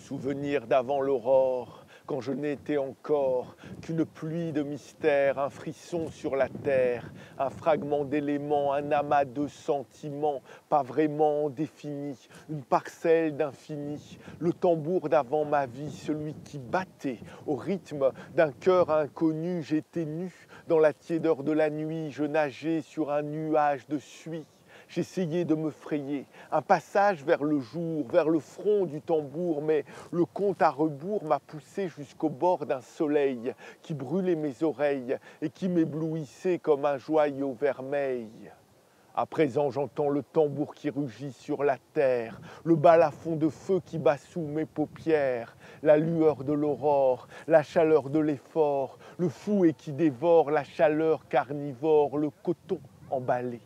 Souvenir d'avant l'aurore, quand je n'étais encore qu'une pluie de mystères, un frisson sur la terre, un fragment d'éléments, un amas de sentiments, pas vraiment définis, une parcelle d'infini, le tambour d'avant ma vie, celui qui battait au rythme d'un cœur inconnu. J'étais nu dans la tiédeur de la nuit, je nageais sur un nuage de suie. J'essayais de me frayer un passage vers le jour, vers le front du tambour, mais le compte à rebours m'a poussé jusqu'au bord d'un soleil qui brûlait mes oreilles et qui m'éblouissait comme un joyau vermeil. À présent, j'entends le tambour qui rugit sur la terre, le balafon de feu qui bat sous mes paupières, la lueur de l'aurore, la chaleur de l'effort, le fouet qui dévore, la chaleur carnivore, le coton emballé,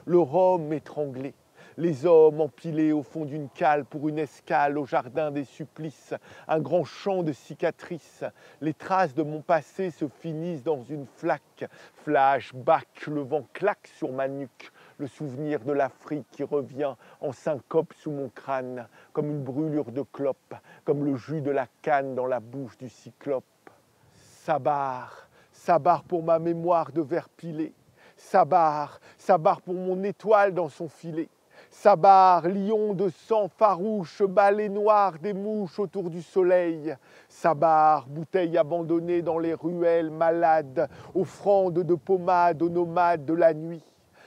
le rhum étranglé, les hommes empilés au fond d'une cale pour une escale au jardin des supplices, un grand champ de cicatrices. Les traces de mon passé se finissent dans une flaque. Flashback, le vent claque sur ma nuque. Le souvenir de l'Afrique qui revient en syncope sous mon crâne, comme une brûlure de clope, comme le jus de la canne dans la bouche du cyclope. Sabar, sabar pour ma mémoire de verre pilé. Sabar, sabar pour mon étoile dans son filet. Sabar, lion de sang farouche, balai noir des mouches autour du soleil. Sabar, bouteille abandonnée dans les ruelles malades, offrande de pommade aux nomades de la nuit.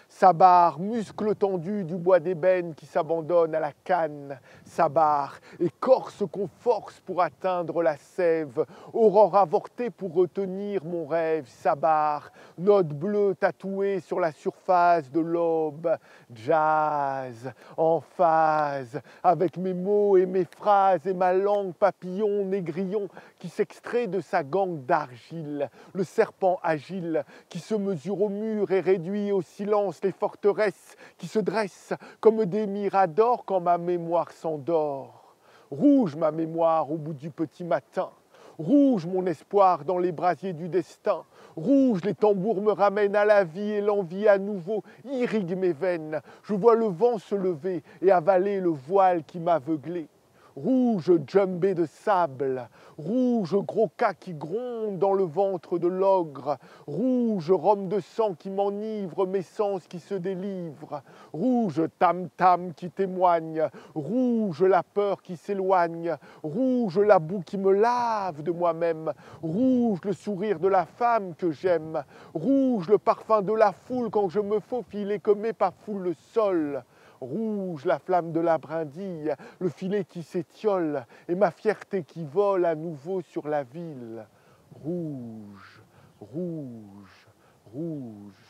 Sabar, muscle tendu du bois d'ébène qui s'abandonne à la canne. Sabar, écorce qu'on force pour atteindre la sève. Aurore avortée pour retenir mon rêve. Sabar, note bleue tatouée sur la surface de l'aube. Jazz, en phase avec mes mots et mes phrases et ma langue papillon négrillon qui s'extrait de sa gangue d'argile. Le serpent agile qui se mesure au mur et réduit au silence les forteresses qui se dressent comme des miradors quand ma mémoire s'endort. Rouge ma mémoire au bout du petit matin. Rouge mon espoir dans les brasiers du destin. Rouge les tambours me ramènent à la vie et l'envie à nouveau irrigue mes veines. Je vois le vent se lever et avaler le voile qui m'aveuglait. Rouge djembé de sable, rouge gros cas qui gronde dans le ventre de l'ogre, rouge rhum de sang qui m'enivre, mes sens qui se délivrent, rouge tam-tam qui témoigne, rouge la peur qui s'éloigne, rouge la boue qui me lave de moi-même, rouge le sourire de la femme que j'aime, rouge le parfum de la foule quand je me faufile et que mes pas foulent le sol. Rouge la flamme de la brindille, le filet qui s'étiole et ma fierté qui vole à nouveau sur la ville. Rouge, rouge, rouge.